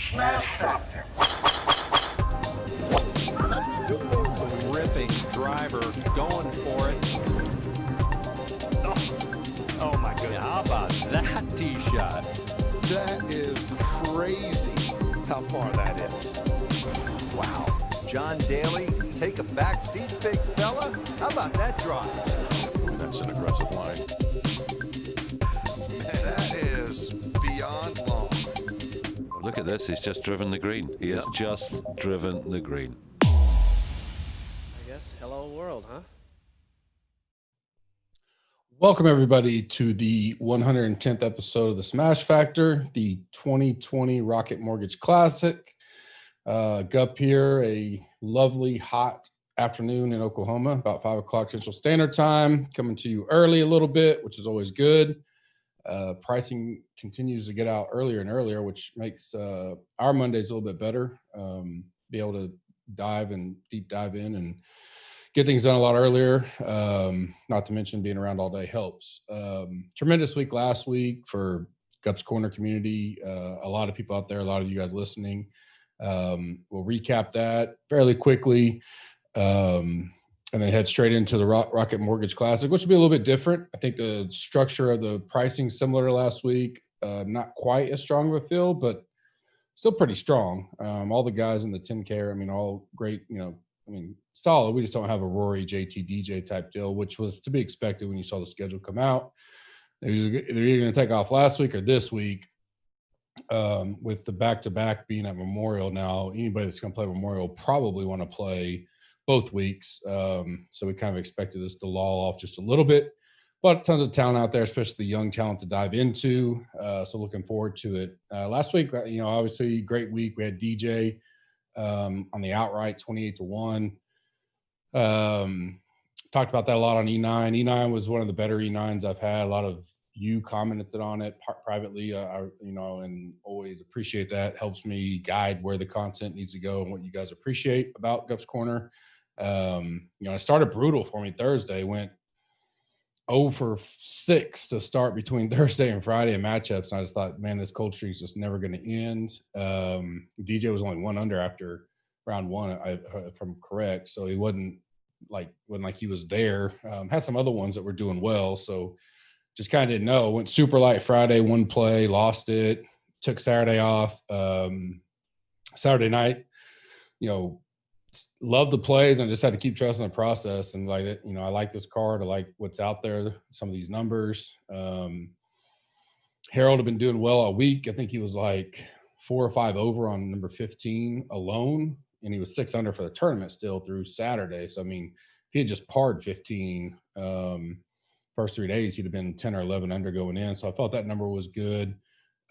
SmashFactor. Ripping driver, going for it. Oh my goodness. How about that tee shot? That is crazy how far that is. Wow. John Daly, take a back seat, big fella. How about that drive? That's an aggressive line. That is beyond long. Look at this, he's just driven the green. He has just driven the green. I guess hello world, huh? Welcome everybody to the 110th episode of the Smash Factor, the 2020 Rocket Mortgage Classic. Gup here, a lovely hot afternoon in Oklahoma, about 5 o'clock Central Standard Time, coming to you early a little bit, which is always good. Pricing continues to get out earlier and earlier, which makes our Mondays a little bit better. Be able to deep dive in and get things done a lot earlier. Not to mention being around all day helps. Tremendous week last week for Gup's Corner community. A lot of people out there, a lot of you guys listening. We'll recap that fairly quickly. And then head straight into the Rocket Mortgage Classic, which will be a little bit different. I think the structure of the pricing similar to last week, not quite as strong of a feel, but still pretty strong. All the guys in the 10K, I mean, all great, solid. We just don't have a Rory, JT, DJ type deal, which was to be expected when you saw the schedule come out. They're either going to take off last week or this week. With the back-to-back being at Memorial now, anybody that's going to play Memorial probably want to play both weeks. So we kind of expected this to lull off just a little bit, but tons of talent out there, especially the young talent to dive into. So looking forward to it. Last week, obviously great week. We had DJ on the outright 28-1. Talked about that a lot on E9. E9 was one of the better E9s I've had. A lot of you commented on it privately, and always appreciate that. Helps me guide where the content needs to go and what you guys appreciate about Gup's Corner. It started brutal for me Thursday, went 0 for 6 to start between Thursday and Friday in matchups. And I just thought, man, this cold streak is just never going to end. DJ was only 1 under after round 1, if I'm correct. So he wasn't like he was there. Had some other ones that were doing well. So just kind of didn't know. Went super light Friday, 1 play, lost it, took Saturday off. Saturday night, loved the plays and just had to keep trusting the process. And I like this card. I like what's out there, some of these numbers. Harold had been doing well all week. I think he was like 4 or 5 over on number 15 alone. And he was 6 under for the tournament still through Saturday. So, if he had just parred 15 first 3 days, he'd have been 10 or 11 under going in. So I thought that number was good.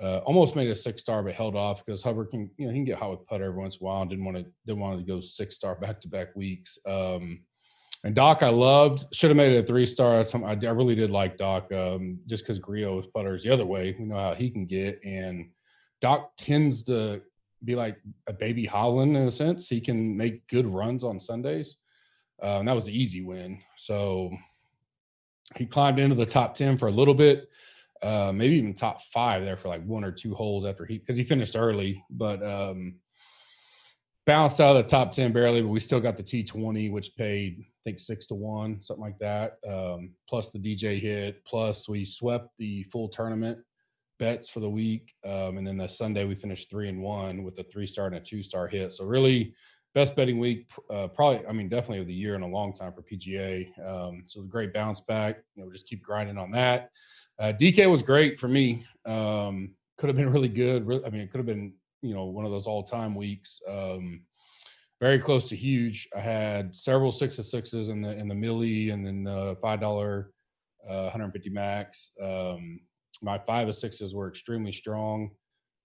Almost made a 6-star, but held off because Hubbard can get hot with putter every once in a while and didn't want to go 6-star back-to-back weeks. And Doc, I loved. Should have made it a 3-star. I really did like Doc, just because Griot's putter is the other way. We know how he can get, and Doc tends to be like a baby Holland in a sense. He can make good runs on Sundays, and that was an easy win. So he climbed into the top 10 for a little bit. Maybe even top 5 there for like 1 or 2 holes after because he finished early, but bounced out of the top 10 barely, but we still got the T20, which paid, I think 6-1, something like that. Plus the DJ hit, plus we swept the full tournament bets for the week. And then the Sunday we finished 3-1 with a 3-star and a 2-star hit. So really best betting week, definitely of the year in a long time for PGA. So it was a great bounce back. Just keep grinding on that. DK was great for me. Could have been really good. It could have been, one of those all-time weeks. Very close to huge. I had several 6 of 6s in the millie, and then the $5 150 max. My 5 of 6s were extremely strong.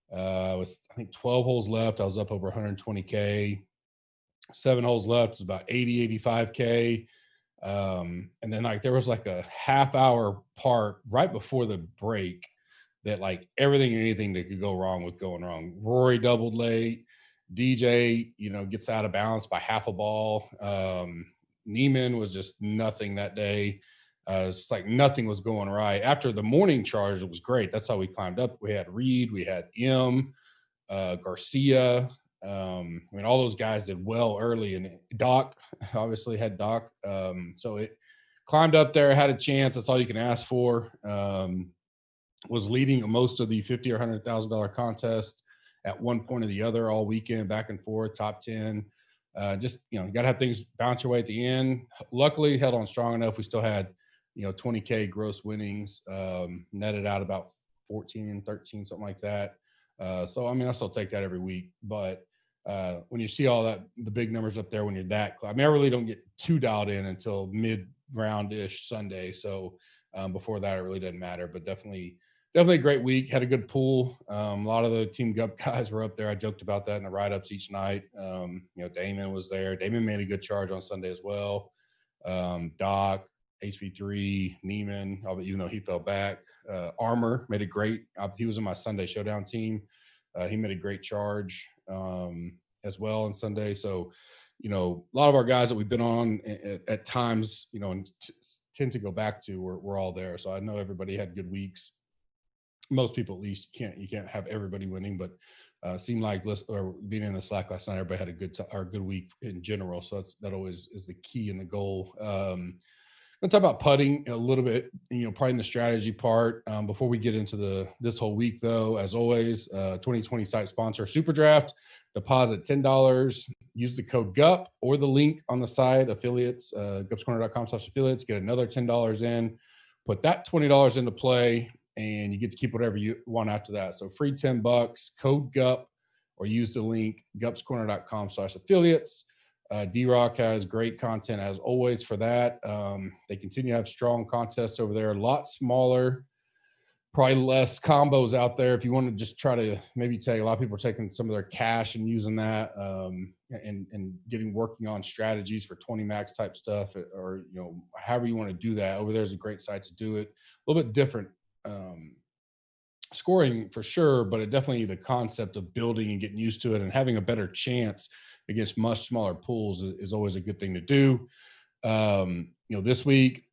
Was I think 12 holes left. I was up over 120K. 7 holes left. It's about 85K. And then there was like a half-hour part right before the break that everything and anything that could go wrong was going wrong. Rory doubled late. DJ, gets out of balance by half a ball. Neiman was just nothing that day. It's just like nothing was going right. After the morning charge, it was great. That's how we climbed up. We had Reed, we had M. Garcia. I mean, all those guys did well early, and Doc obviously had Doc. So it climbed up there, had a chance. That's all you can ask for. Was leading most of the $50,000 or $100,000 contest at one point or the other all weekend, back and forth, top 10. Just, you got to have things bounce your way at the end. Luckily, held on strong enough. We still had, 20K gross winnings, netted out about 14 and 13, something like that. So, I mean, I still take that every week. But when you see all that, the big numbers up there, when you're that close, I mean, I really don't get too dialed in until mid-round-ish Sunday. So before that, it really doesn't matter. But definitely a great week. Had a good pool. A lot of the Team Gup guys were up there. I joked about that in the write-ups each night. Damon was there. Damon made a good charge on Sunday as well. Doc, HV3, Neiman, even though he fell back. Armor made a great – he was in my Sunday Showdown team. He made a great charge as well on Sunday. So, a lot of our guys that we've been on at times, and tend to go back to, we're all there. So I know everybody had good weeks. Most people, at least, you can't have everybody winning, but seemed like being in the Slack last night, everybody had a good week in general. So that always is the key and the goal. Let's talk about putting a little bit, probably in the strategy part. Before we get into this whole week, though, as always, 2020 site sponsor Super Draft. Deposit $10. Use the code GUP or the link on the site, affiliates, gupscorner.com/affiliates. Get another $10 in. Put that $20 into play, and you get to keep whatever you want after that. So free $10, code GUP, or use the link gupscorner.com/affiliates. D-Rock has great content as always for that. They continue to have strong contests over there, a lot smaller, probably less combos out there. If you want to just try to maybe take, a lot of people are taking some of their cash and using that and working on strategies for 20 max type stuff, or however you want to do that. Over there is a great site to do it. A little bit different scoring for sure, but definitely the concept of building and getting used to it and having a better chance against much smaller pools is always a good thing to do. This week,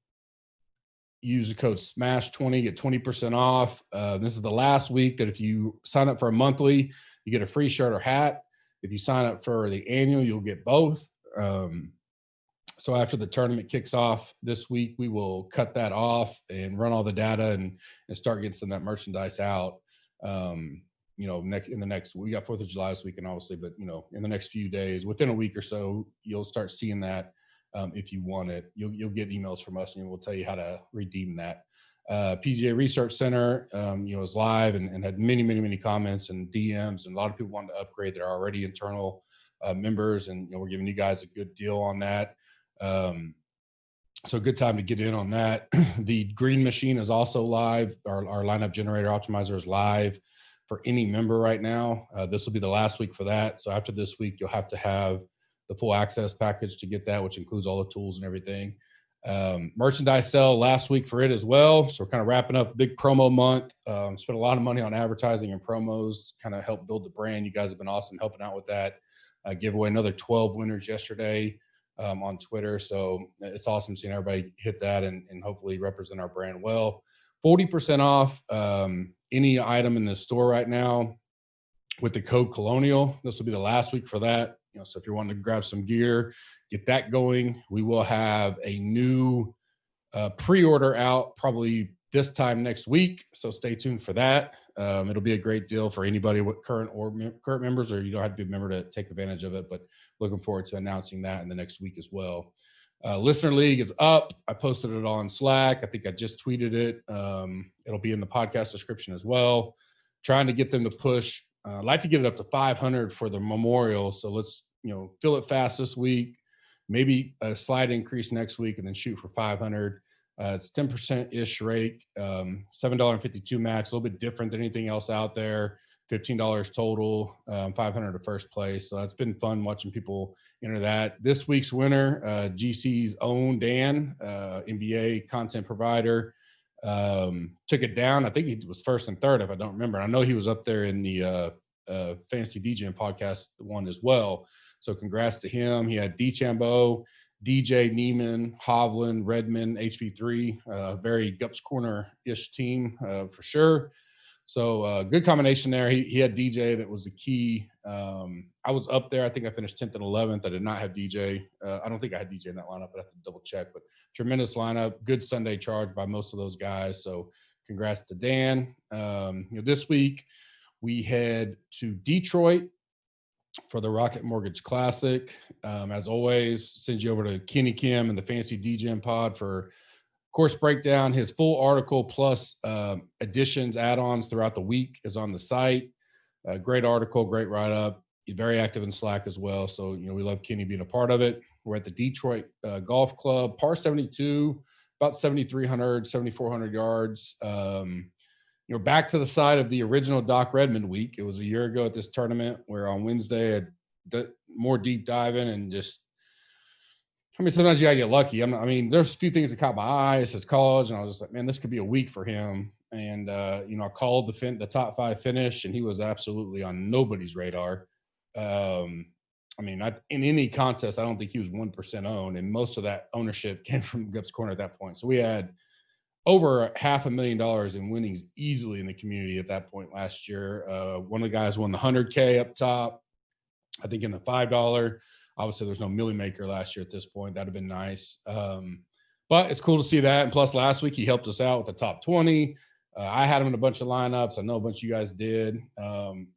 use the code SMASH20, get 20% off. This is the last week that if you sign up for a monthly, you get a free shirt or hat. If you sign up for the annual, you'll get both. So after the tournament kicks off this week, we will cut that off and run all the data and start getting some of that merchandise out. We got 4th of July this weekend, obviously, but in the next few days, within a week or so, you'll start seeing that. If you want it, you'll get emails from us, and we'll tell you how to redeem that. PGA Research Center, is live and had many comments and DMs, and a lot of people wanted to upgrade their already internal members, and we're giving you guys a good deal on that. So a good time to get in on that. The Green Machine is also live. Our lineup generator optimizer is live for any member right now. This will be the last week for that. So after this week, you'll have to have the full access package to get that, which includes all the tools and everything. Merchandise sale last week for it as well. So we're kind of wrapping up big promo month. Spent a lot of money on advertising and promos, kind of help build the brand. You guys have been awesome helping out with that. Gave away another 12 winners yesterday on Twitter. So it's awesome seeing everybody hit that and hopefully represent our brand well. 40% off any item in the store right now with the code Colonial. This will be the last week for that. So if you're wanting to grab some gear, get that going. We will have a new pre-order out probably this time next week. So stay tuned for that. It'll be a great deal for anybody with current members, or you don't have to be a member to take advantage of it, but looking forward to announcing that in the next week as well. Listener League is up. I posted it on Slack. I think I just tweeted it. It'll be in the podcast description as well. Trying to get them to push. I'd like to get it up to 500 for the memorial. So let's, fill it fast this week, maybe a slight increase next week, and then shoot for 500. It's 10%-ish rate, $7.52 max, a little bit different than anything else out there. $15 total, 500 to first place. So it's been fun watching people enter that. This week's winner, GC's own Dan, NBA content provider, took it down. I think he was first and third, if I don't remember. I know he was up there in the Fantasy DJing podcast one as well. So congrats to him. He had DeChambeau, DJ, Neiman, Hovland, Redmond, HV3, very Gups Corner-ish team for sure. So good combination there. He had DJ that was the key. I was up there. I think I finished 10th and 11th. I did not have DJ. I don't think I had DJ in that lineup, but I have to double check. But tremendous lineup. Good Sunday charge by most of those guys. So congrats to Dan. This week we head to Detroit for the Rocket Mortgage Classic. As always, send you over to Kenny Kim and the Fancy DGM Pod for course breakdown. His full article plus additions, add-ons throughout the week is on the site. Great article, great write-up. He's very active in Slack as well. So, we love Kenny being a part of it. We're at the Detroit Golf Club, par 72, about 7,300, 7,400 yards. Back to the side of the original Doc Redmond week. It was a year ago at this tournament where on Wednesday I did more deep diving and just, sometimes you gotta get lucky. There's a few things that caught my eye. It says college, and I was just like, man, this could be a week for him. And I called the top 5 finish, and he was absolutely on nobody's radar. In any contest, I don't think he was 1% owned, and most of that ownership came from Gup's Corner at that point. So we had over $500,000 in winnings easily in the community at that point last year. One of the guys won the 100K up top. I think in the $5. Obviously, there's no Millie Maker last year at this point. That'd have been nice. But it's cool to see that. And plus, last week he helped us out with the top 20. I had him in a bunch of lineups. I know a bunch of you guys did.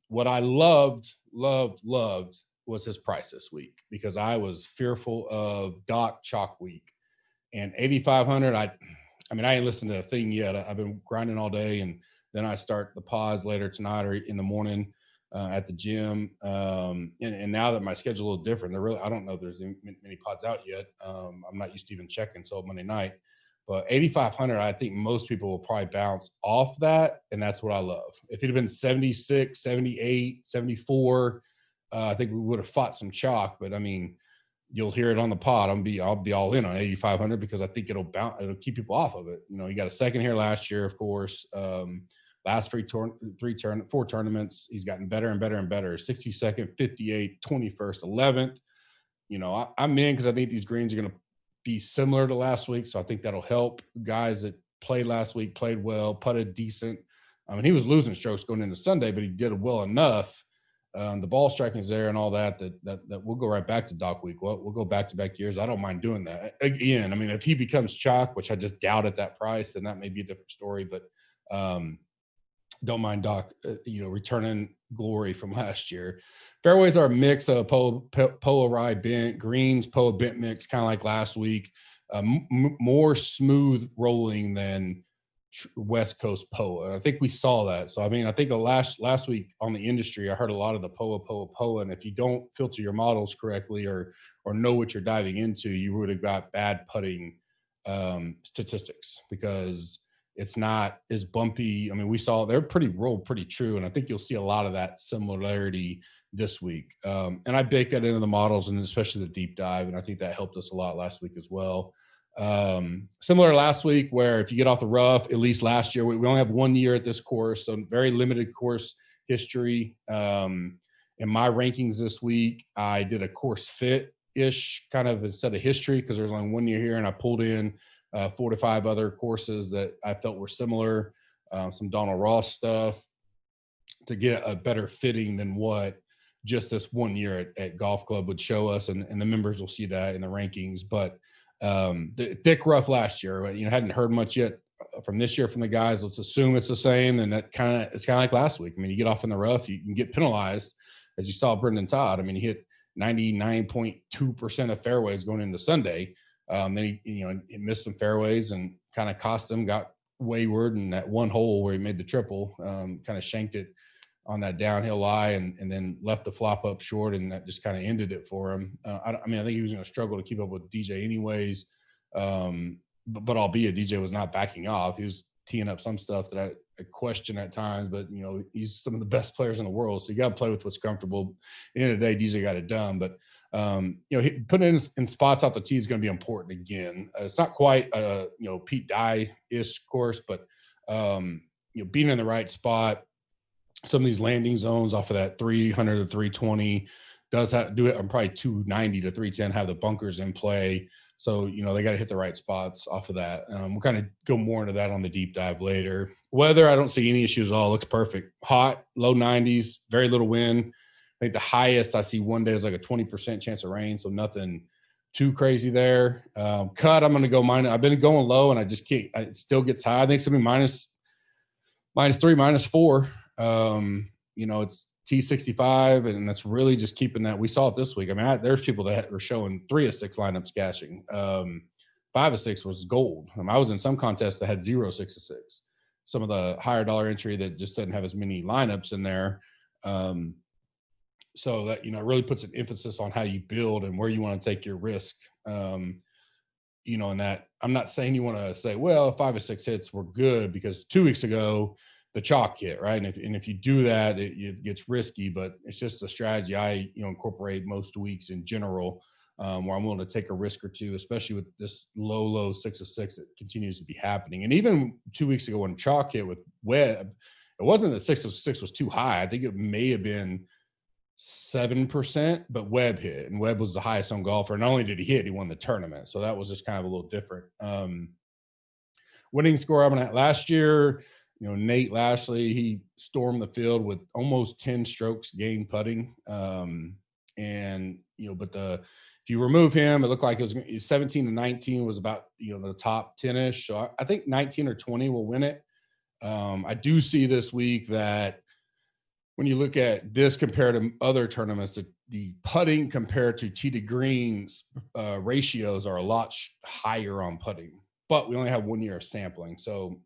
What I loved was his price this week, because I was fearful of Doc Chalk week. And 8,500, I ain't listened to a thing yet. I've been grinding all day, and then I start the pods later tonight or in the morning at the gym. And now that my schedule's a little different, I don't know if there's many pods out yet. I'm not used to even checking until Monday night. But 8,500, I think most people will probably bounce off that, and that's what I love. If it had been 76, 78, 74, I think we would have fought some chalk. But you'll hear it on the pod. I'll be all in on 8,500 because I think it'll keep people off of it. You got a second here last year, of course. Last 4 tournaments, he's gotten better and better and better. 62nd, 58th, 21st, 11th. I'm in because I think these greens are going to be similar to last week. So I think that'll help. Guys that played last week played well, putted decent. He was losing strokes going into Sunday, but he did well enough. The ball striking is there and all that we'll go right back to Doc week. We'll go back-to-back years. I don't mind doing that. Again, if he becomes chalk, which I just doubt at that price, then that may be a different story. But don't mind Doc, returning glory from last year. Fairways are a mix of Poa Rye bent, greens, Poa bent mix, kind of like last week. More smooth rolling than West Coast Poa. I think we saw that. So, I think the last week on the industry, I heard a lot of the Poa. And if you don't filter your models correctly or know what you're diving into, you would have got bad putting statistics, because it's not as bumpy. We saw they're rolled pretty true. And I think you'll see a lot of that similarity this week. And I baked that into the models, and especially the deep dive. And I think that helped us a lot last week as well. Similar to last week, where if you get off the rough, at least last year, we only have 1 year at this course. So very limited course history. In my rankings this week, I did a course fit-ish kind of instead of history, because there's only 1 year here, and I pulled in 4 to 5 other courses that I felt were similar, some Donald Ross stuff, to get a better fitting than what just this 1 year at Golf Club would show us. And the members will see that in the rankings. But the thick rough last year, hadn't heard much yet from this year from the guys. Let's assume it's the same. And it's kind of like last week. You get off in the rough, you can get penalized, as you saw Brendan Todd. He hit 99.2% of fairways going into Sunday. Then he missed some fairways and kind of cost him, got wayward in that one hole where he made the triple, kind of shanked it on that downhill lie and then left the flop up short, and that just kind of ended it for him. I think he was going to struggle to keep up with DJ anyways. But albeit DJ was not backing off. He was teeing up some stuff that I question at times, but he's some of the best players in the world. So you got to play with what's comfortable. At the end of the day, DJ got it done, but putting in spots off the tee is going to be important again. It's not quite Pete Dye-ish course, but being in the right spot, some of these landing zones off of that 300 to 320 does do it on probably 290 to 310, have the bunkers in play. So, they got to hit the right spots off of that. We'll kind of go more into that on the deep dive later. Weather, I don't see any issues at all. Looks perfect. Hot, low 90s, very little wind. I think the highest I see one day is like a 20% chance of rain. So nothing too crazy there. Cut, I'm going to go minus. I've been going low and I just can't. It still gets high. I think it's going to be -3, -4. It's T65, and that's really just keeping that. We saw it this week. I mean, there's people that were showing 3 of 6 lineups cashing. 5 of 6 was gold. I was in some contests that had 0 6 of 6. Some of the higher dollar entry that just doesn't have as many lineups in there. So that, it really puts an emphasis on how you build and where you want to take your risk. And that I'm not saying you want to say, well, 5 or 6 hits were good, because 2 weeks ago the chalk hit, right? And if you do that, it gets risky, but it's just a strategy I incorporate most weeks in general, where I'm willing to take a risk or two, especially with this low 6 of 6 that continues to be happening. And even 2 weeks ago when chalk hit with Webb, it wasn't that 6 of 6 was too high. I think it may have been 7%, but Webb hit, and Webb was the highest on golfer. Not only did he hit, he won the tournament. So that was just kind of a little different. Winning score I'm at last year, Nate Lashley, he stormed the field with almost 10 strokes gained putting. If you remove him, it looked like it was 17 to 19 was about, the top 10-ish. So I think 19 or 20 will win it. I do see this week that when you look at this compared to other tournaments, the putting compared to tee to greens ratios are a lot higher on putting, but we only have 1 year of sampling. So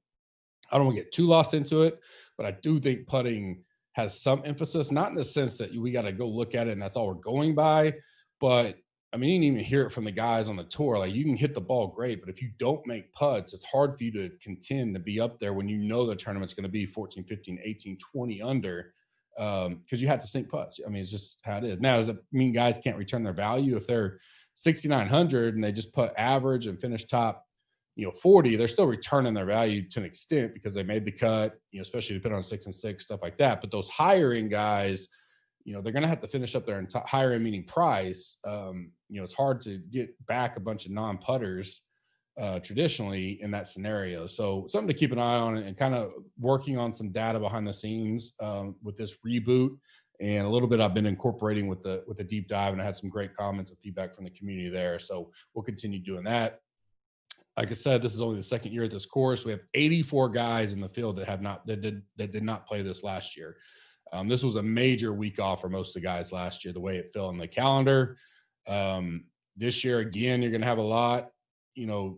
I don't want to get too lost into it, but I do think putting has some emphasis, not in the sense that we got to go look at it and that's all we're going by, but I mean, you can even hear it from the guys on the tour. Like, you can hit the ball great, but if you don't make putts, it's hard for you to contend to be up there when the tournament's going to be 14, 15, 18, 20 under, because you have to sink putts. I mean, it's just how it is. Now, does it mean guys can't return their value? If they're 6,900 and they just put average and finish top 40, they're still returning their value to an extent because they made the cut, especially depending on 6 and 6, stuff like that. But those higher end guys, they're going to have to finish up their higher end, meaning price. It's hard to get back a bunch of non-putters traditionally in that scenario. So something to keep an eye on, and kind of working on some data behind the scenes with this reboot. And a little bit I've been incorporating with the deep dive, and I had some great comments and feedback from the community there. So we'll continue doing that. Like I said, this is only the second year at this course. We have 84 guys in the field that did not play this last year. This was a major week off for most of the guys last year, the way it fell in the calendar. This year, again, you're going to have a lot,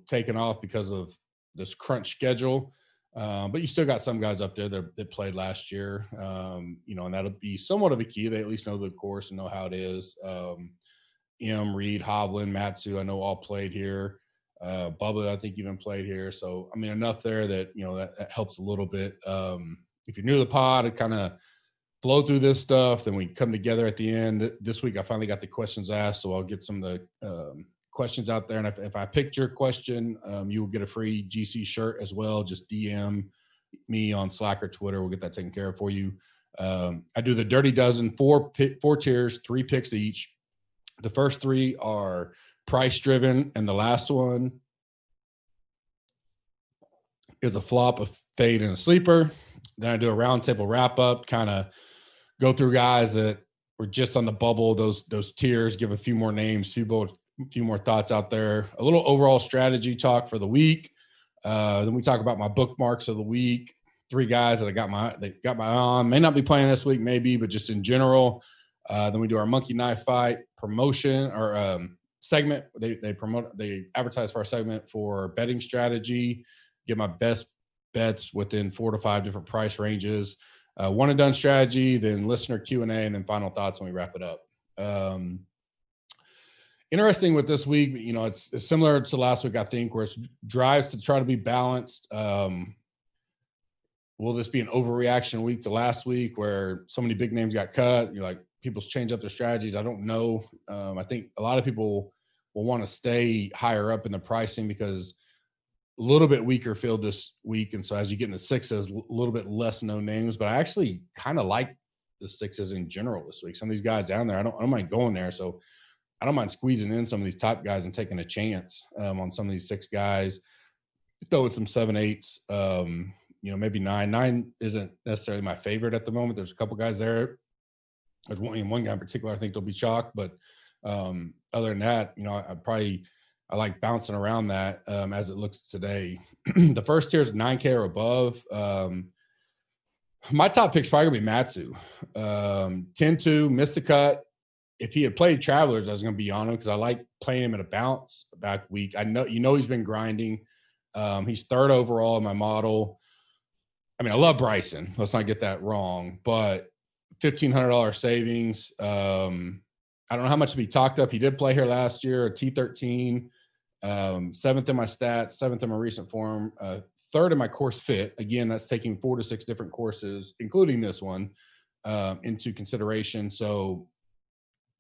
taken off because of this crunch schedule. But you still got some guys up there that played last year, and that'll be somewhat of a key. They at least know the course and know how it is. Reed, Hovland, Matsu, I know all played here. Bubba, I think even played here. So, I mean, enough there that, that helps a little bit. If you're new to the pod, it kind of flow through this stuff. Then we come together at the end. This week, I finally got the questions asked, so I'll get some of the questions out there. And if I picked your question, you will get a free GC shirt as well. Just DM me on Slack or Twitter. We'll get that taken care of for you. I do the Dirty Dozen, four tiers, 3 picks each. The first 3 are price driven, and the last one is a flop, a fade, and a sleeper. Then I do a roundtable wrap up, kind of go through guys that were just on the bubble, those tiers, give a few more names, a few more thoughts out there, a little overall strategy talk for the week. Then we talk about my bookmarks of the week, 3 guys that got my eye on, may not be playing this week, maybe, but just in general. Then we do our monkey knife fight promotion or segment. They advertise for our segment for betting strategy, get my best bets within 4 to 5 different price ranges, one and done strategy, then listener Q&A, and then final thoughts when we wrap it up. Interesting with this week, it's similar to last week, I think, where it drives to try to be balanced. Will this be an overreaction week to last week where so many big names got cut? You're like, people's change up their strategies. I don't know. I think a lot of people will want to stay higher up in the pricing because a little bit weaker field this week. And so as you get in the 6s, a little bit less known names, but I actually kind of like the 6s in general this week. Some of these guys down there, I don't mind going there. So I don't mind squeezing in some of these top guys and taking a chance on some of these 6 guys, throwing some 7-8s, maybe 9. 9 isn't necessarily my favorite at the moment. There's a couple guys there. There's one guy in particular I think they'll be chalk, but other than that, I like bouncing around that as it looks today. The first tier is 9K or above. My top pick's probably gonna be Matsu. 10-2, missed the cut. If he had played Travelers, I was gonna be on him because I like playing him in a bounce back week. I know he's been grinding. He's 3rd overall in my model. I mean, I love Bryson. Let's not get that wrong, but $1,500 savings. I don't know how much to be talked up. He did play here last year, a T13, 7th in my stats, 7th in my recent form, 3rd in my course fit. Again, that's taking 4 to 6 different courses, including this one, into consideration. So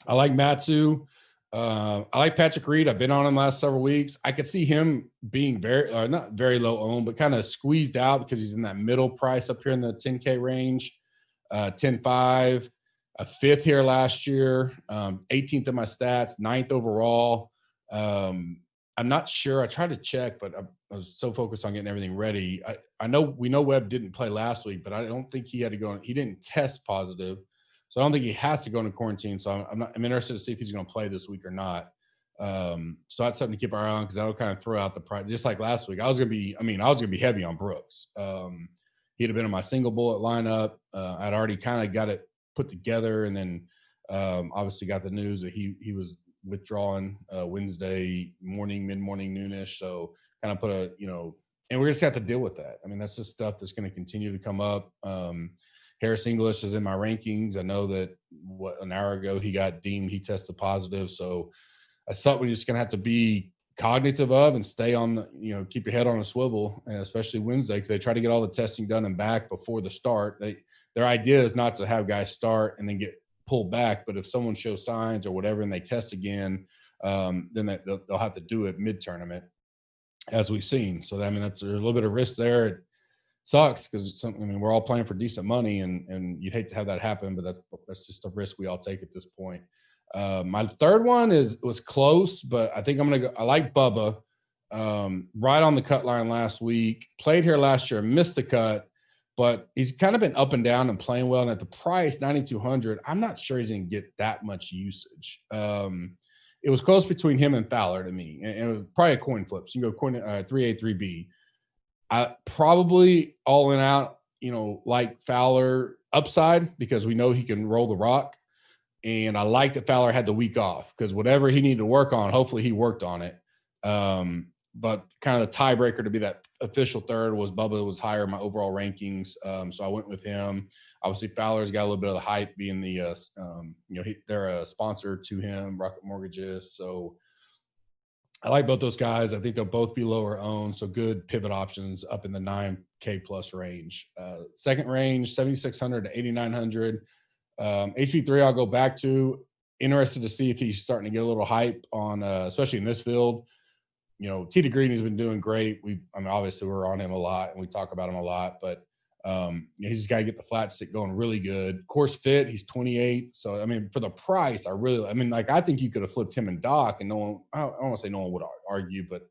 I like Matsu. I like Patrick Reed. I've been on him last several weeks. I could see him being not very low owned, but kind of squeezed out because he's in that middle price up here in the 10K range, 10.5. A 5th here last year, 18th in my stats, 9th overall. I'm not sure. I tried to check, but I was so focused on getting everything ready. We know Webb didn't play last week, but I don't think he had to go. He didn't test positive, so I don't think he has to go into quarantine. So I'm interested to see if he's going to play this week or not. So that's something to keep our eye on because that'll kind of throw out the price. Just like last week, I was going to be heavy on Brooks. He'd have been in my single bullet lineup. I'd already kind of got it put together, and then obviously got the news that he was withdrawing Wednesday morning, mid-morning, noonish. So kind of put and we're just have to deal with that. I mean, that's just stuff that's going to continue to come up. Harris English is in my rankings. I know that an hour ago he got deemed, he tested positive. So that's something you're just going to have to be cognitive of and stay on the, keep your head on a swivel, especially Wednesday, because they try to get all the testing done and back before the start. Their idea is not to have guys start and then get pulled back, but if someone shows signs or whatever and they test again, then they'll have to do it mid-tournament, as we've seen. So there's a little bit of risk there. It sucks because we're all playing for decent money, and you'd hate to have that happen, but that's just a risk we all take at this point. My third one was close, but I think I'm gonna go. I like Bubba, right on the cut line last week. Played here last year, missed the cut, but he's kind of been up and down and playing well. And at the price 9,200, I'm not sure he's gonna get that much usage. It was close between him and Fowler to me, and it was probably a coin flip. So you can go coin 3A, 3B. I probably all in out, like Fowler upside because we know he can roll the rock. And I like that Fowler had the week off because whatever he needed to work on, hopefully he worked on it. But kind of the tiebreaker to be that official third was Bubba was higher in my overall rankings. So I went with him. Obviously, Fowler's got a little bit of the hype being they're a sponsor to him, Rocket Mortgages. So I like both those guys. I think they'll both be lower owned. So good pivot options up in the 9K plus range. Second range, 7,600 to 8,900. HV3 I'll go back to. Interested to see if he's starting to get a little hype on, especially in this field. T Green has been doing great. Obviously we're on him a lot and we talk about him a lot, but he's just got to get the flat stick going really good. Course fit, he's 28. So for the price, I think you could have flipped him and Doc, and no one. I don't want to say no one would argue, but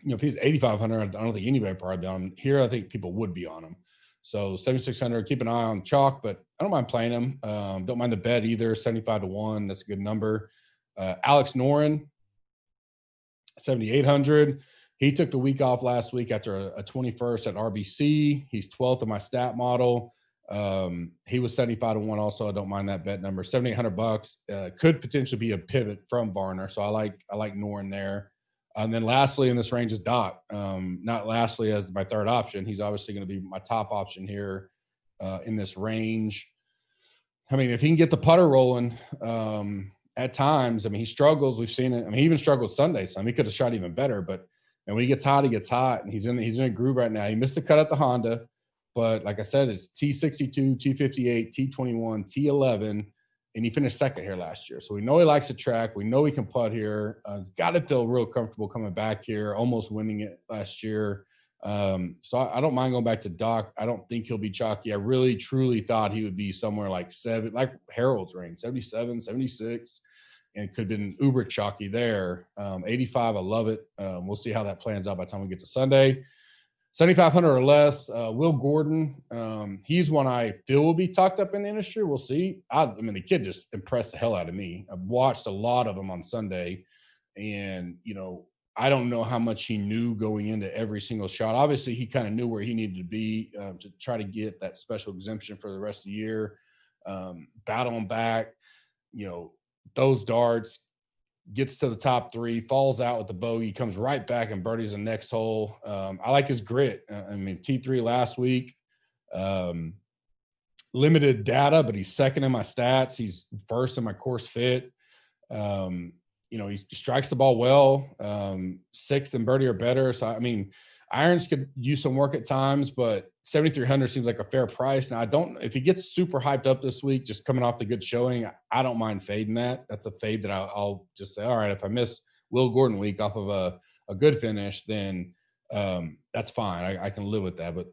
if he's 8,500, I don't think anybody probably be on him. Here, I think people would be on him. So 7,600, keep an eye on chalk, but I don't mind playing him. Don't mind the bet either. 75 to 1, that's a good number. Alex Noren, 7,800. He took the week off last week after a 21st at RBC. He's 12th in my stat model. He was 75 to 1 also. I don't mind that bet number. $7,800 could potentially be a pivot from Varner. So I like Noren there. And then lastly in this range is Doc. Not lastly as my third option. He's obviously going to be my top option here in this range. If he can get the putter rolling at times, he struggles. We've seen it. He even struggled Sunday. So he could have shot even better. But when he gets hot, he gets hot. And he's in a groove right now. He missed the cut at the Honda. But like I said, it's T62, T58, T21, T11. And he finished second here last year. So we know he likes the track. We know he can putt here. He's got to feel real comfortable coming back here, almost winning it last year. So I don't mind going back to Doc. I don't think he'll be chalky. I really, truly thought he would be somewhere like 7, like Harold's range, 77, 76. and it could have been uber chalky there. 85, I love it. We'll see how that plans out by the time we get to Sunday. 7,500 or less. Will Gordon, he's one I feel will be talked up in the industry. We'll see. I mean, the kid just impressed the hell out of me. I've watched a lot of him on Sunday, and I don't know how much he knew going into every single shot. Obviously, he kind of knew where he needed to be to try to get that special exemption for the rest of the year. Battling back, those darts, gets to the top three, falls out with the bogey, comes right back and birdies the next hole. I like his grit. I mean, T3 last week, limited data, but he's second in my stats. He's first in my course fit. He strikes the ball well, sixth in birdie or better. So, I mean, irons could use some work at times, but 7,300 seems like a fair price. Now, if he gets super hyped up this week, just coming off the good showing, I don't mind fading that. That's a fade that I'll just say, all right, if I miss Will Gordon week off of a good finish, then that's fine. I can live with that. But,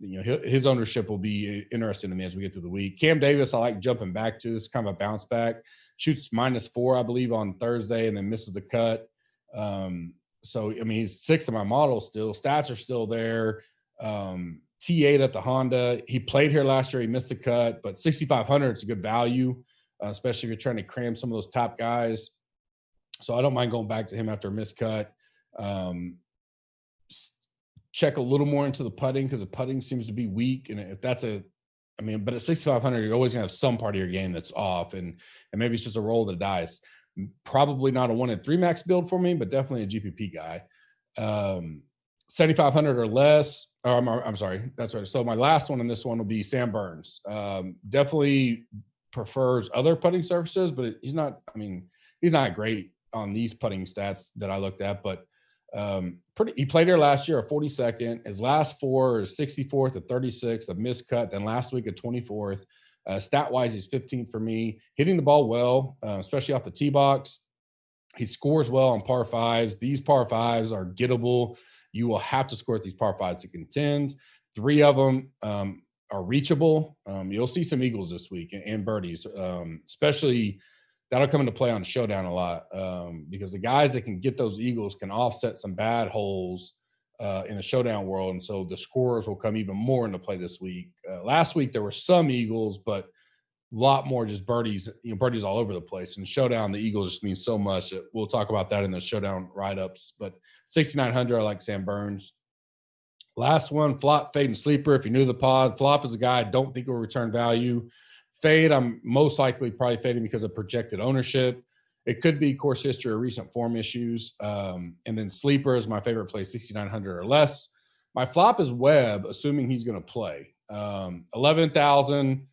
his ownership will be interesting to me as we get through the week. Cam Davis, I like jumping back to. This is kind of a bounce back. Shoots -4, I believe, on Thursday, and then misses the cut. So, I mean, he's sixth in my model still. Stats are still there. T8 at the Honda. He played here last year. He missed the cut, but 6,500 is a good value, especially if you're trying to cram some of those top guys. So I don't mind going back to him after a missed cut. Check a little more into the putting because the putting seems to be weak. And if that's but at 6,500, you're always going to have some part of your game that's off. And maybe it's just a roll of the dice. Probably not a 1 in 3 max build for me, but definitely a GPP guy. 7,500 or less. I'm sorry. That's right. So my last one in this one will be Sam Burns. Definitely prefers other putting surfaces, but he's not great on these putting stats that I looked at, but he played here last year, a 42nd. His last four is 64th, a 36th, a missed cut. Then last week, a 24th. Stat-wise, he's 15th for me. Hitting the ball well, especially off the tee box. He scores well on par fives. These par fives are gettable. You will have to score at these par fives to contend. 3 of them are reachable. You'll see some eagles this week and birdies, especially that'll come into play on Showdown a lot because the guys that can get those eagles can offset some bad holes in the Showdown world. And so the scorers will come even more into play this week. Last week, there were some eagles, but a lot more just birdies, birdies all over the place. And Showdown, the eagles just mean so much. We'll talk about that in the Showdown write-ups. But 6,900, I like Sam Burns. Last one, flop, fade, and sleeper. If you're new to the pod, flop is a guy I don't think will return value. Fade, I'm most likely probably fading because of projected ownership. It could be course history or recent form issues. And then sleeper is my favorite play, 6,900 or less. My flop is Webb, assuming he's going to play. 11,000,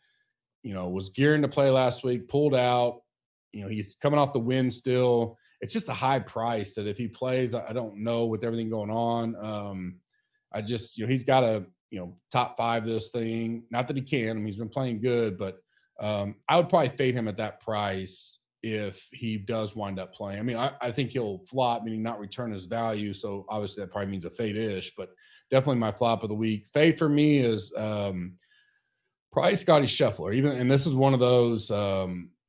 was gearing to play last week, pulled out. He's coming off the win still. It's just a high price that if he plays, I don't know with everything going on. He's got to, top 5 this thing. Not that he can. I mean, he's been playing good, but I would probably fade him at that price if he does wind up playing. I mean, I think he'll flop, meaning not return his value. So obviously that probably means a fade-ish, but definitely my flop of the week. Fade for me is probably Scotty Scheffler. And this is one of those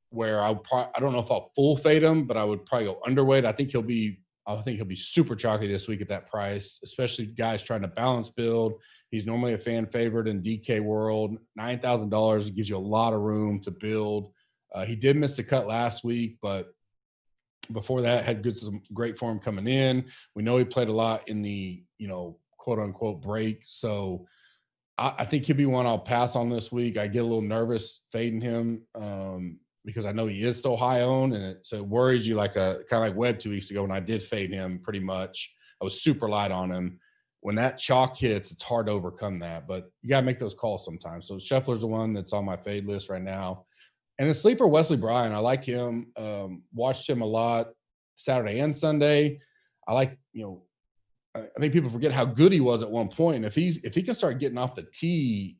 where I don't know if I'll full fade him, but I would probably go underweight. I think he'll be super chalky this week at that price, especially guys trying to balance build. He's normally a fan favorite in DK world. $9,000 gives you a lot of room to build. He did miss the cut last week, but before that had some great form coming in. We know he played a lot in the, quote unquote break. So I think he'll be one I'll pass on this week. I get a little nervous fading him because I know he is so high owned, and so it worries you like kind of like Webb 2 weeks ago when I did fade him pretty much. I was super light on him. When that chalk hits, it's hard to overcome that, but you got to make those calls sometimes. So Scheffler's the one that's on my fade list right now. And the sleeper, Wesley Bryan, I like him. Watched him a lot Saturday and Sunday. I like, I think people forget how good he was at one point. And if he can start getting off the tee,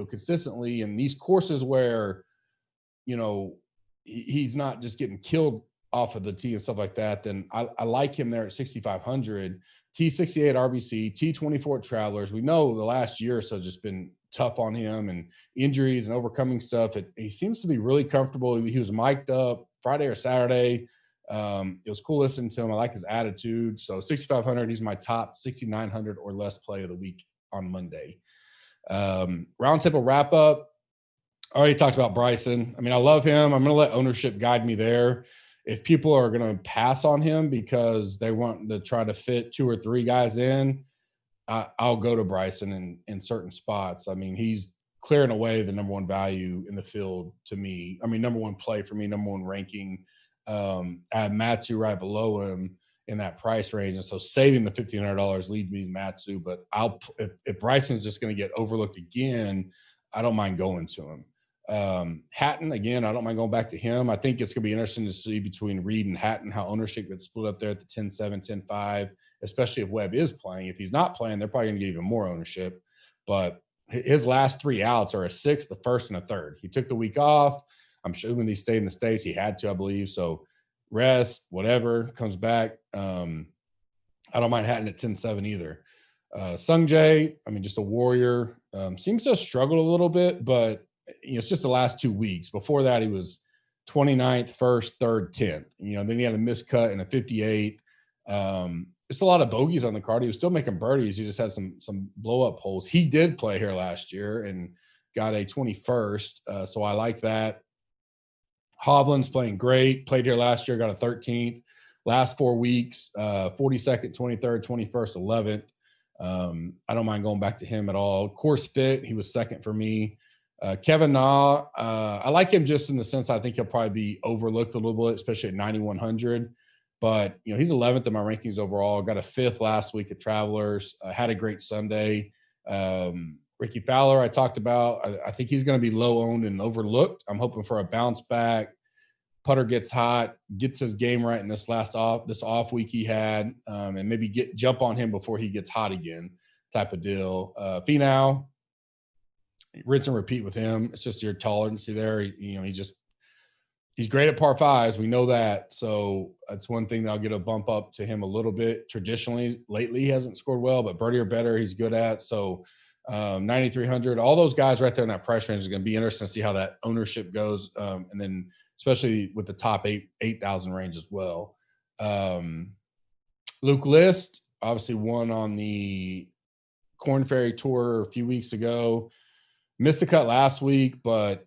consistently in these courses where, he's not just getting killed off of the tee and stuff like that, then I like him there at 6,500. T68 RBC, T24 Travelers. We know the last year or so just been tough on him and injuries and overcoming stuff. He seems to be really comfortable. He was mic'd up Friday or Saturday. It was cool listening to him. I like his attitude. So 6,500, he's my top 6,900 or less play of the week on Monday. Roundtable wrap up. I already talked about Bryson. I mean, I love him. I'm going to let ownership guide me there. If people are going to pass on him because they want to try to fit 2 or 3 guys in, I'll go to Bryson in certain spots. I mean, he's clearing away the number 1 value in the field to me. I mean, number 1 play for me, number 1 ranking. I have Matsu right below him in that price range. And so saving the $1,500 leads me to Matsu. But if Bryson's just going to get overlooked again, I don't mind going to him. Hatton, again, I don't mind going back to him. I think it's going to be interesting to see between Reed and Hatton how ownership gets split up there at the 10-7, 10-5, especially if Webb is playing. If he's not playing, they're probably going to get even more ownership. But his last 3 outs are a 6th, a 1st, and a 3rd. He took the week off. I'm sure when he stayed in the States, he had to, I believe. So rest, whatever, comes back. I don't mind Hatton at 10-7 either. Sung Jae, I mean, just a warrior. Seems to have struggled a little bit, but it's just the last 2 weeks. Before that, he was 29th, 1st, 3rd, 10th. Then he had a miscut and a 58th. Just a lot of bogeys on the card. He was still making birdies. He just had some blow-up holes. He did play here last year and got a 21st, so I like that. Hovland's playing great. Played here last year, got a 13th. Last 4 weeks, 42nd, 23rd, 21st, 11th. I don't mind going back to him at all. Course fit, he was 2nd for me. Kevin Na, I like him just in the sense I think he'll probably be overlooked a little bit, especially at 9,100. But, he's 11th in my rankings overall. Got a 5th last week at Travelers. Had a great Sunday. Ricky Fowler, I talked about. I think he's going to be low owned and overlooked. I'm hoping for a bounce back. Putter gets hot, gets his game right in this off week he had, and maybe jump on him before he gets hot again, type of deal. Finau, rinse and repeat with him. It's just your tolerance there. He's great at par 5s. We know that. So that's one thing that I'll get a bump up to him a little bit. Traditionally, lately he hasn't scored well, but birdie or better he's good at. So 9,300, all those guys right there in that price range is going to be interesting to see how that ownership goes. And then especially with the top 8,000 range as well. Luke List, obviously won on the Corn Ferry Tour a few weeks ago. Missed the cut last week, but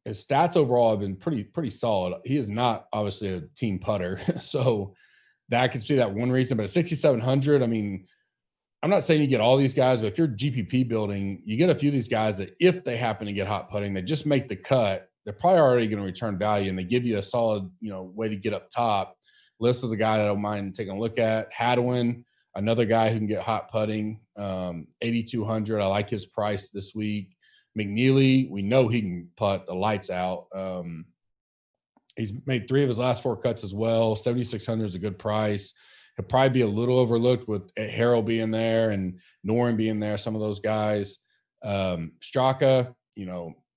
his stats overall have been pretty solid. He is not obviously a team putter, so that could be that one reason. But at 6,700, I mean, I'm not saying you get all these guys, but if you're GPP building, you get a few of these guys that if they happen to get hot putting, they just make the cut. They're probably already going to return value, and they give you a solid, way to get up top. List is a guy that I don't mind taking a look at. Hadwin, another guy who can get hot putting, 8,200. I like his price this week. McNeely, we know he can putt the lights out. He's made 3 of his last 4 cuts as well. 7,600 is a good price. He'll probably be a little overlooked with Harrell being there and Noren being there, some of those guys. Straka,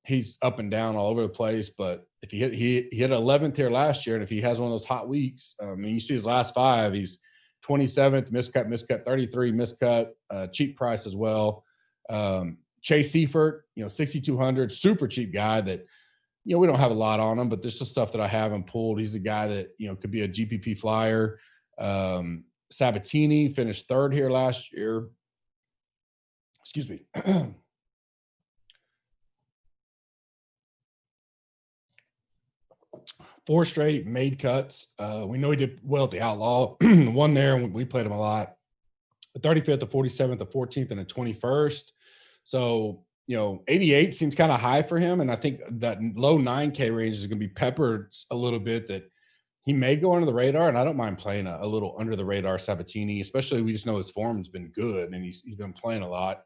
he's up and down all over the place, but if he hit 11th here last year, and if he has one of those hot weeks, you see his last 5, he's 27th, miscut, 33, miscut, cheap price as well. Chase Seifert, 6,200, super cheap guy that, we don't have a lot on him, but there's just stuff that I haven't pulled. He's a guy that, could be a GPP flyer. Sabatini finished 3rd here last year. Excuse me. 4 straight made cuts. We know he did well at the Outlaw. One there, and we played him a lot. The 35th, the 47th, the 14th, and the 21st. So, 88 seems kind of high for him. And I think that low 9K range is going to be peppered a little bit, that he may go under the radar. And I don't mind playing a little under the radar Sabatini, especially we just know his form's been good and he's been playing a lot.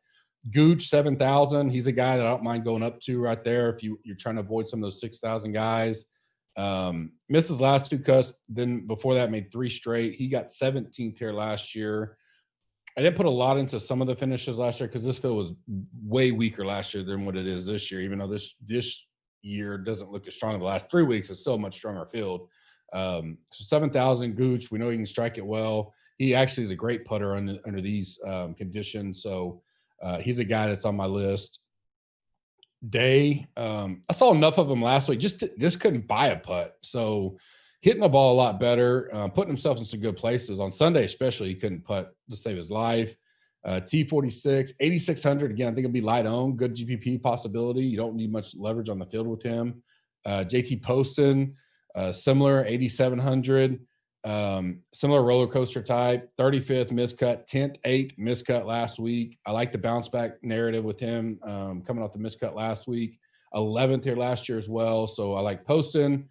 Gooch, 7,000. He's a guy that I don't mind going up to right there if you're trying to avoid some of those 6,000 guys. Missed his last 2 cuts. Then before that, made 3 straight. He got 17th here last year. I didn't put a lot into some of the finishes last year because this field was way weaker last year than what it is this year, even though this year doesn't look as strong in the last 3 weeks. It's still a much stronger field. So 7,000 Gooch. We know he can strike it well. He actually is a great putter under these conditions. So he's a guy that's on my list. Day, I saw enough of him last week. Just couldn't buy a putt. So hitting the ball a lot better, putting himself in some good places. On Sunday, especially, he couldn't putt to save his life. T46, 8,600. Again, I think it'll be light owned. Good GPP possibility. You don't need much leverage on the field with him. JT Poston, similar, 8,700. Similar roller coaster type, 35th miscut, 10th, 8th miscut last week. I like the bounce back narrative with him coming off the miscut last week. 11th here last year as well. So I like Poston.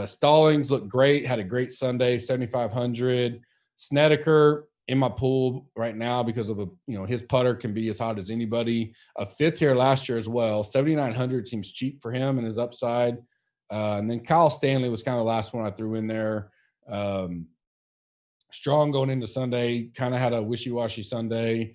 Stallings looked great, had a great Sunday, 7,500. Snedeker in my pool right now because of his putter can be as hot as anybody. A 5th here last year as well. 7,900 seems cheap for him and his upside. And then Kyle Stanley was kind of the last one I threw in there. Strong going into Sunday, kind of had a wishy-washy Sunday.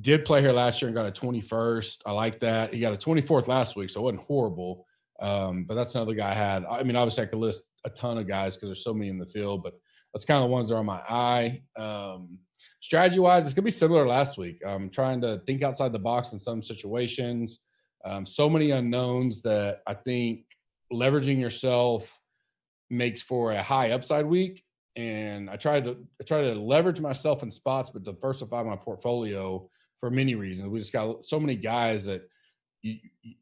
Did play here last year and got a 21st. I like that. He got a 24th last week, so it wasn't horrible. But that's another guy I had. I mean, obviously I could list a ton of guys because there's so many in the field, but that's kind of the ones that are on my eye. Strategy-wise, it's going to be similar to last week. I'm trying to think outside the box in some situations. So many unknowns that I think leveraging yourself makes for a high upside week. And I try to leverage myself in spots, but diversify my portfolio for many reasons. We just got so many guys that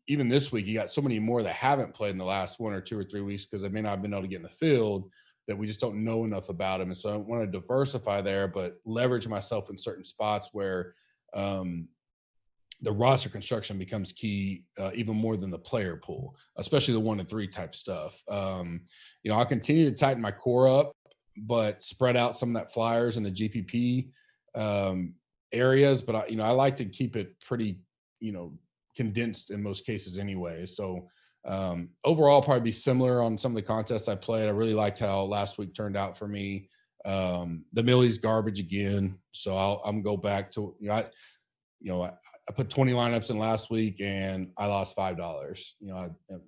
even this week, you got so many more that haven't played in the last 1 or 2 or 3 weeks because they may not have been able to get in the field that we just don't know enough about them. And so I want to diversify there, but leverage myself in certain spots where the roster construction becomes key even more than the player pool, especially the 1 to 3 type stuff. I'll continue to tighten my core up, but spread out some of that flyers in the GPP areas. But I like to keep it pretty, condensed in most cases anyway. So overall, probably be similar on some of the contests I played. I really liked how last week turned out for me. The Millie's garbage again. So I'm go back to, I put 20 lineups in last week and I lost $5.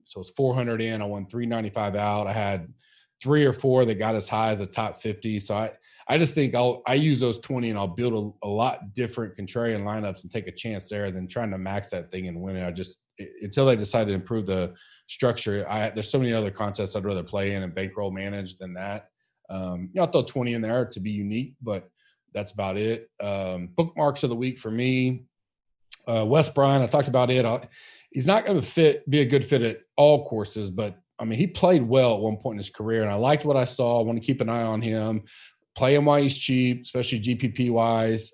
So it's 400 in. I won 395 out. I had 3 or 4 that got as high as a top 50. So I just think I use those 20 and I'll build a lot different contrarian lineups and take a chance there than trying to max that thing and win it. Until they decide to improve the structure, there's so many other contests I'd rather play in and bankroll manage than that. I'll throw 20 in there to be unique, but that's about it. Bookmarks of the week for me. Wes Bryant, I talked about it. He's not going to be a good fit at all courses, but I mean, he played well at one point in his career, and I liked what I saw. I want to keep an eye on him. Play him while he's cheap, especially GPP wise.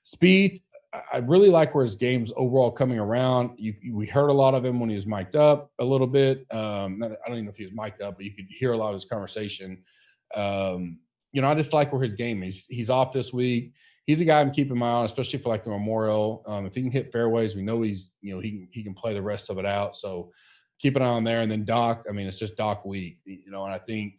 Speed, I really like where his game's overall coming around. We heard a lot of him when he was mic'd up a little bit. I don't even know if he was mic'd up, but you could hear a lot of his conversation. I just like where his game is. He's off this week. He's a guy I'm keeping my eye on, especially for like the Memorial. If he can hit fairways, we know he can play the rest of it out. So keep an eye on there. And then Doc, it's just Doc week, and I think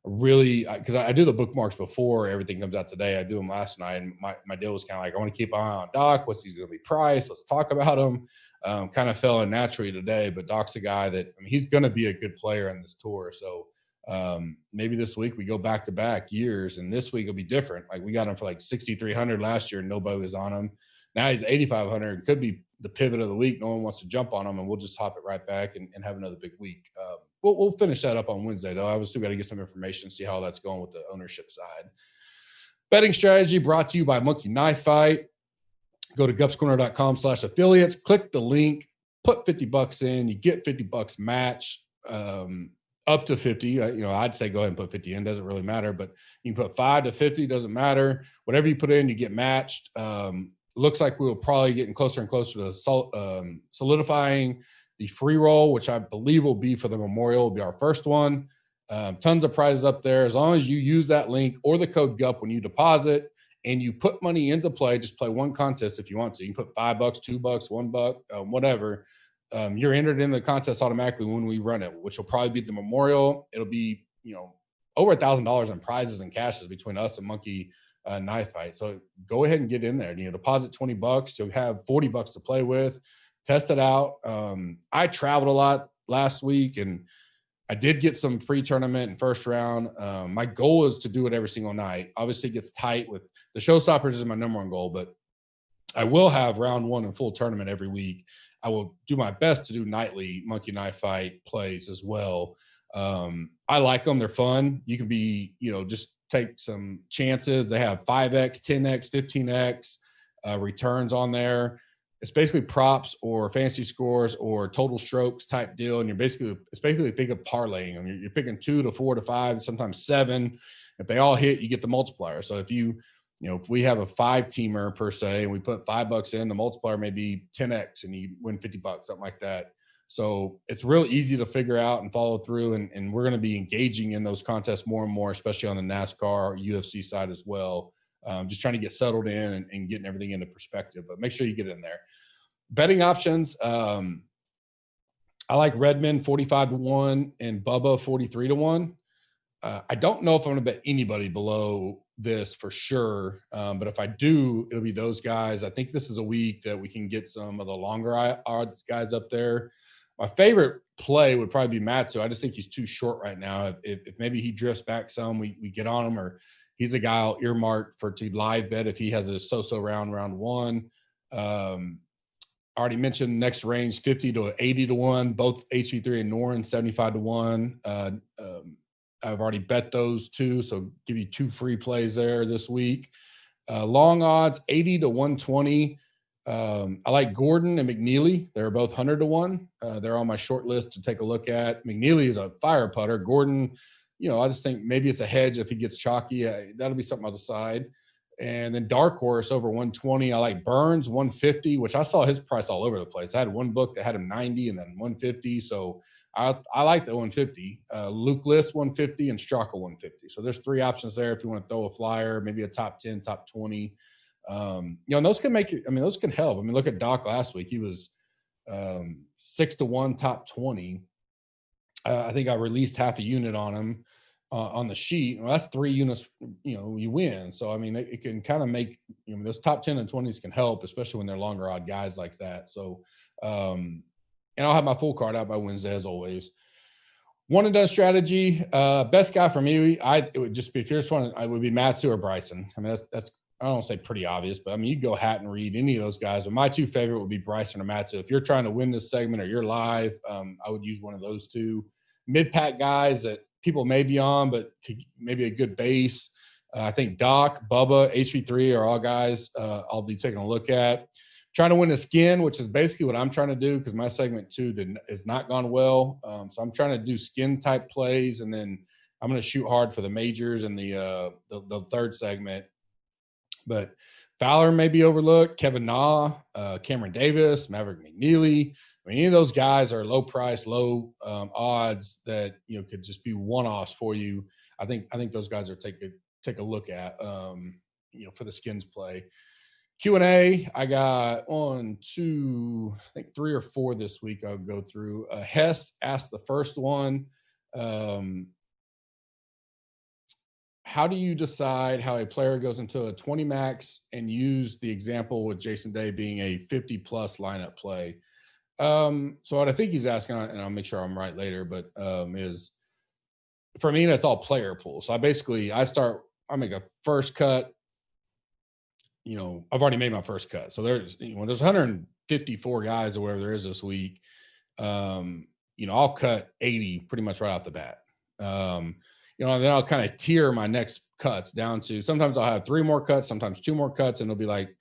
really, because I do the bookmarks before everything comes out today. I do them last night. And my deal was kind of like, I want to keep an eye on Doc. What's he's going to be priced? Let's talk about him. Kind of fell in naturally today, but Doc's a guy that, he's going to be a good player in this tour. So maybe this week we go back to back years, and this week will be different. Like we got him for like 6,300 last year and nobody was on him. Now he's 8,500. Could be the pivot of the week. No one wants to jump on him, and we'll just hop it right back and have another big week. We'll finish that up on Wednesday, though. I still got to get some information, see how that's going with the ownership side. Betting strategy brought to you by Monkey Knife Fight. Go to gupscorner.com/affiliates. Click the link. Put $50 in. You get $50 match. Up to 50, I'd say go ahead and put 50 in. Doesn't really matter, but you can put 5 to 50. Doesn't matter. Whatever you put in, you get matched. Looks like we will probably getting closer and closer to solidifying the free roll, which I believe will be for the Memorial. Will be our first one. Tons of prizes up there. As long as you use that link or the code GUP when you deposit and you put money into play, just play one contest if you want to. You can put $5, $2, $1, whatever. You're entered in the contest automatically when we run it, which will probably be the Memorial. It'll be, over $1,000 in prizes and cashes between us and Monkey Knife Fight. So go ahead and get in there. Deposit $20. You'll have $40 to play with. Test it out. I traveled a lot last week, and I did get some pre-tournament and first round. My goal is to do it every single night. Obviously, it gets tight with the showstoppers is my number one goal, but I will have round 1 and full tournament every week. I will do my best to do nightly Monkey Knife Fight plays as well. I like them. They're fun. You can be, just take some chances. They have 5X, 10X, 15X returns on there. It's basically props or fantasy scores or total strokes type deal. And it's basically think of parlaying. I mean, you're picking 2 to 4 to 5, sometimes 7. If they all hit, you get the multiplier. So if if we have a 5-teamer per se, and we put $5 in, the multiplier may be 10X and you win $50, something like that. So it's real easy to figure out and follow through. And we're going to be engaging in those contests more and more, especially on the NASCAR or UFC side as well. Just trying to get settled in and getting everything into perspective, but make sure you get in there. Betting options. I like Redmond 45-1 and Bubba 43-1. I don't know if I'm going to bet anybody below this for sure. But if I do, it'll be those guys. I think this is a week that we can get some of the longer odds guys up there. My favorite play would probably be Matsu. I just think he's too short right now. If maybe he drifts back some, we get on him, or he's a guy I'll earmark to live bet if he has a so-so round one. I already mentioned next range 50 to 80-1, both HV3 and Norin 75-1. I've already bet those two, so give you 2 free plays there this week. Long odds 80 to 120. I like Gordon and McNeely. They're both 100-1. They're on my short list to take a look at. McNeely is a fire putter. Gordon, I just think maybe it's a hedge if he gets chalky. That'll be something I'll decide. And then dark horse over 120. I like Burns 150, which I saw his price all over the place. I had one book that had him 90 and then 150. So I like the 150. Luke List 150 and Straka 150. So there's 3 options there if you want to throw a flyer, maybe a top 10, top 20. And those can make it. I mean, those can help. I mean, look at Doc last week. He was 6-1, top 20. I think I released half a unit on him on the sheet. Well, that's 3 units, you win. So, I mean, it can kind of make, those top 10 and 20s can help, especially when they're longer odd guys like that. So, and I'll have my full card out by Wednesday as always. One and done strategy. Best guy for me, it would just be, if you're just one, it would be Matsu or Bryson. I mean, that's I don't say pretty obvious, but I mean, you go hat and read any of those guys. But my 2 favorite would be Bryson or Matsu. If you're trying to win this segment or you're live, I would use one of those 2 mid-pack guys that people may be on, but maybe a good base. I think Doc, Bubba, HV3 are all guys I'll be taking a look at. Trying to win a skin, which is basically what I'm trying to do because my segment 2 has not gone well. So I'm trying to do skin type plays, and then I'm going to shoot hard for the majors and the 3rd segment. But Fowler may be overlooked. Kevin Na, Cameron Davis, Maverick McNeely. I mean, any of those guys are low price, low odds that could just be one-offs for you. I think those guys are take a look at for the skins play. Q&A, I got 1, 2, I think 3 or 4 this week. I'll go through. Hess asked the first one. How do you decide how a player goes into a 20 max and use the example with Jason Day being a 50-plus lineup play? So what I think he's asking, and I'll make sure I'm right later, but is for me, that's all player pool. So I make a first cut. I've already made my first cut. So there's 154 guys or whatever there is this week. I'll cut 80 pretty much right off the bat. And then I'll kind of tier my next cuts down to, sometimes I'll have 3 more cuts, sometimes 2 more cuts, and it'll be like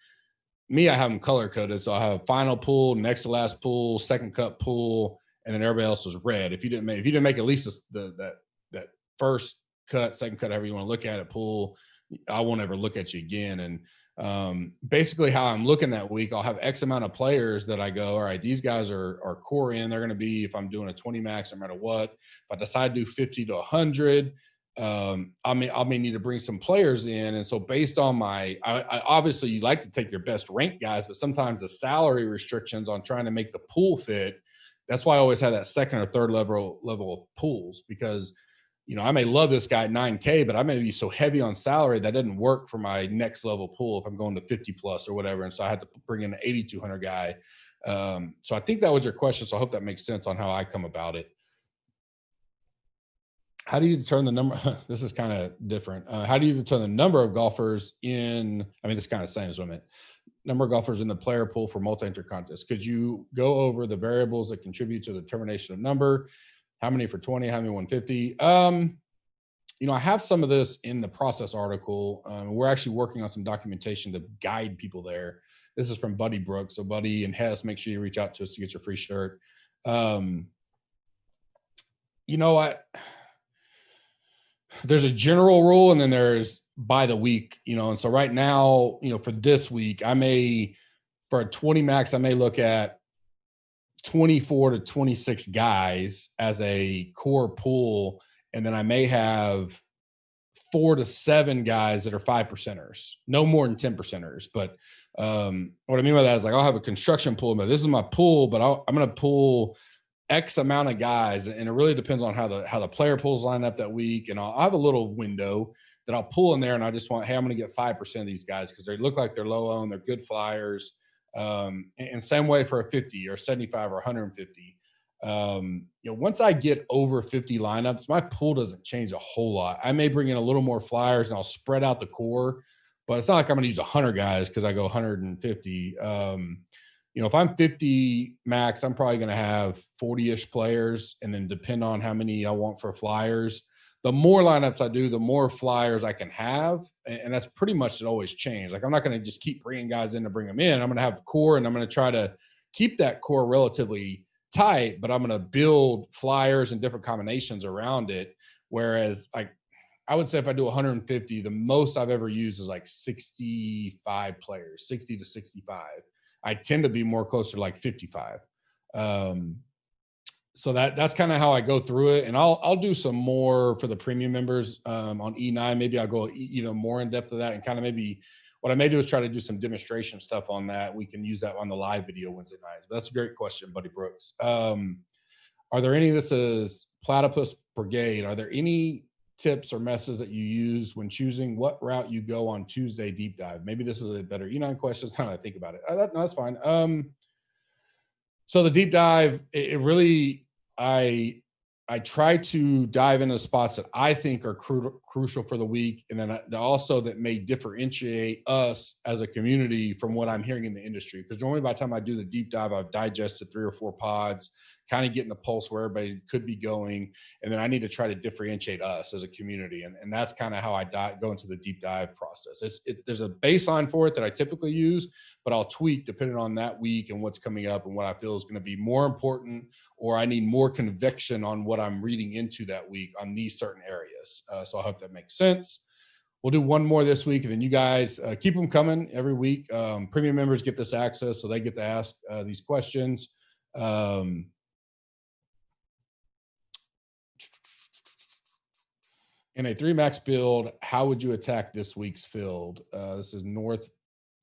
me, I have them color coded. So I have final pool, next to last pool, second cut pool, and then everybody else was red. If you didn't make at least that first cut, second cut, however you want to look at it, pool, I won't ever look at you again. And basically how I'm looking that week, I'll have X amount of players that I go, all right, these guys are core in. They're going to be, if I'm doing a 20 max, no matter what. If I decide to do 50 to 100, I may need to bring some players in. And so based on I obviously you like to take your best ranked guys, but sometimes the salary restrictions on trying to make the pool fit. That's why I always have that second or third level of pools, because I may love this guy at 9K, but I may be so heavy on salary that doesn't work for my next level pool if I'm going to 50 plus or whatever. And so I had to bring in an 8,200 guy. So I think that was your question. So I hope that makes sense on how I come about it. How do you determine the number? This is kind of different. How do you determine the number of golfers this is kind of the same as what I meant. Number of golfers in the player pool for multi-entry contests. Could you go over the variables that contribute to the determination of number? How many for 20? How many 150? I have some of this in the process article. We're actually working on some documentation to guide people there. This is from Buddy Brooks. So Buddy and Hess, make sure you reach out to us to get your free shirt. There's a general rule and then there's by the week, and so right now, for this week, for a 20 max, I may look at 24 to 26 guys as a core pool. And then I may have 4 to 7 guys that are 5%ers, no more than 10%ers. But what I mean by that is like, I'll have a construction pool, but this is my pool, but I'm going to pull X amount of guys. And it really depends on how the player pools line up that week. And I'll have a little window that I'll pull in there. And I just want, hey, I'm going to get 5% of these guys because they look like they're low owned. They're good flyers. And same way for a 50 or 75 or 150. Once I get over 50 lineups, my pool doesn't change a whole lot. I may bring in a little more flyers and I'll spread out the core, but it's not like I'm going to use 100 guys because I go 150. If I'm 50 max, I'm probably going to have 40-ish players, and then depend on how many I want for flyers. The more lineups I do, the more flyers I can have, and that's pretty much it always changed. Like I'm not going to just keep bringing guys in to bring them in. I'm going to have core, and I'm going to try to keep that core relatively tight, but I'm going to build flyers and different combinations around it. Whereas I would say if I do 150, the most I've ever used is like 65 players, 60 to 65. I tend to be more closer to like 55. So that's kind of how I go through it. And I'll do some more for the premium members on E9. Maybe I'll go even more in depth of that, and kind of maybe what I may do is try to do some demonstration stuff on that. We can use that on the live video Wednesday nights. But that's a great question, Buddy Brooks. Are there any, this is Platypus Brigade, are there any tips or methods that you use when choosing what route you go on Tuesday deep dive? Maybe this is a better E9 question. How I think about it. No, that's fine. So the deep dive, it really, I try to dive into spots that I think are crucial for the week, and then also that may differentiate us as a community from what I'm hearing in the industry. Because normally by the time I do the deep dive, I've digested 3 or 4 pods, kind of getting the pulse where everybody could be going, and then I need to try to differentiate us as a community, and that's kind of how I go into the deep dive process. There's a baseline for it that I typically use, but I'll tweak depending on that week and what's coming up and what I feel is going to be more important, or I need more conviction on what I'm reading into that week on these certain areas. So I hope that makes sense. We'll do one more this week, and then you guys keep them coming every week. Premium members get this access, so they get to ask these questions. In a 3 max build, how would you attack this week's field? This is North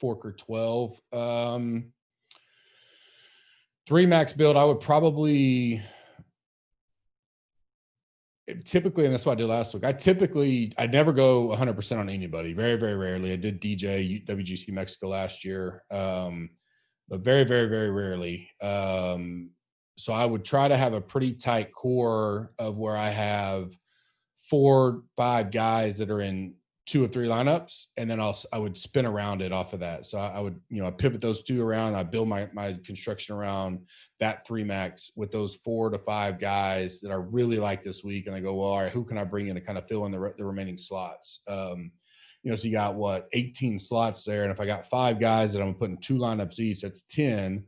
Forker 12. 3 max build, I would probably typically, and that's what I did last week. I never go 100% on anybody. Very, very rarely. I did DJ WGC Mexico last year, but very, very, very rarely. So I would try to have a pretty tight core of where I have 4, 5 guys that are in 2 or 3 lineups, and then I would spin around it off of that. So I would, I pivot those 2 around. I build my construction around that 3 max with those 4 to 5 guys that I really like this week. And I go, well, all right, who can I bring in to kind of fill in the remaining slots? So you got 18 slots there. And if I got 5 guys that I'm putting 2 lineups each, that's 10.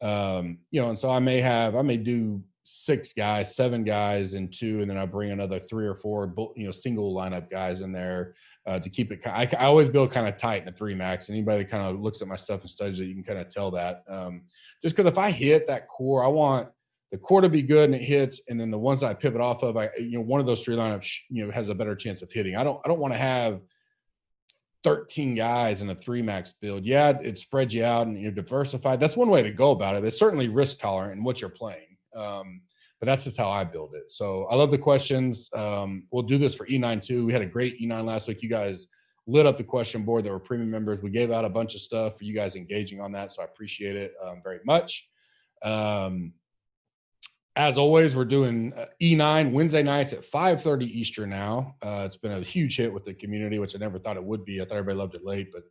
And so I may do 6 guys, 7 guys in 2, and then I bring another 3 or 4, single lineup guys in there to keep it. I always build kind of tight in a 3 max. Anybody that kind of looks at my stuff and studies it, you can kind of tell that. Just because if I hit that core, I want the core to be good and it hits, and then the ones that I pivot off of, one of those 3 lineups, has a better chance of hitting. I don't want to have 13 guys in a 3 max build. Yeah, it spreads you out and you're diversified. That's one way to go about it. It's certainly risk tolerant in what you're playing. But that's just how I build it. So I love the questions. We'll do this for E9 too. We had a great E9 last week. You guys lit up the question board that were premium members. We gave out a bunch of stuff for you guys engaging on that. So I appreciate it very much. As always, we're doing E9 Wednesday nights at 5:30 Eastern now. It's been a huge hit with the community, which I never thought it would be. I thought everybody loved it late, but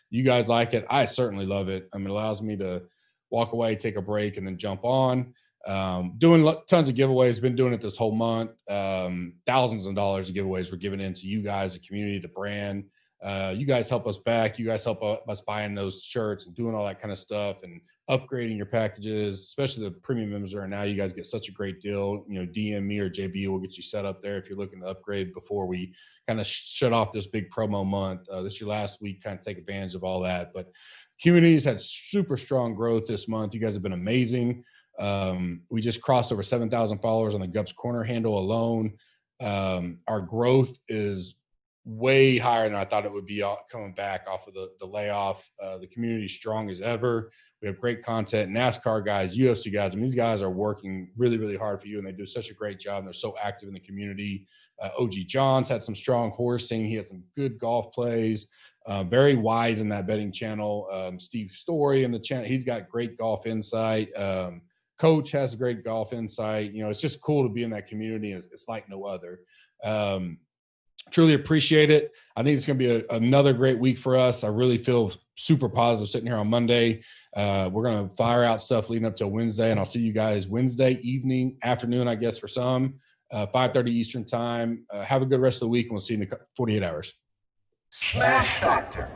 you guys like it. I certainly love it. It allows me to walk away, take a break, and then jump on. Doing tons of giveaways. Been doing it this whole month. Thousands of dollars of giveaways we're giving into you guys, the community, the brand. You guys help us back. You guys help us buying those shirts and doing all that kind of stuff and upgrading your packages, especially the premium members are now. You guys get such a great deal. DM me or JB will get you set up there if you're looking to upgrade before we kind of shut off this big promo month. This is your last week, kind of take advantage of all that. But community's had super strong growth this month. You guys have been amazing. We just crossed over 7,000 followers on the Gups Corner handle alone. Our growth is way higher than I thought it would be coming back off of the layoff. The community is strong as ever. We have great content, NASCAR guys, UFC guys. I mean, these guys are working really, really hard for you, and they do such a great job. And they're so active in the community. OG John's had some strong horsing. He had some good golf plays. Very wise in that betting channel. Steve Story in the channel. He's got great golf insight. Coach has great golf insight. It's just cool to be in that community. It's like no other. Truly appreciate it. I think it's going to be another great week for us. I really feel super positive sitting here on Monday. We're going to fire out stuff leading up till Wednesday, and I'll see you guys Wednesday evening, afternoon, I guess, for some, 5:30 Eastern time. Have a good rest of the week, and we'll see you in 48 hours. SmashFactor.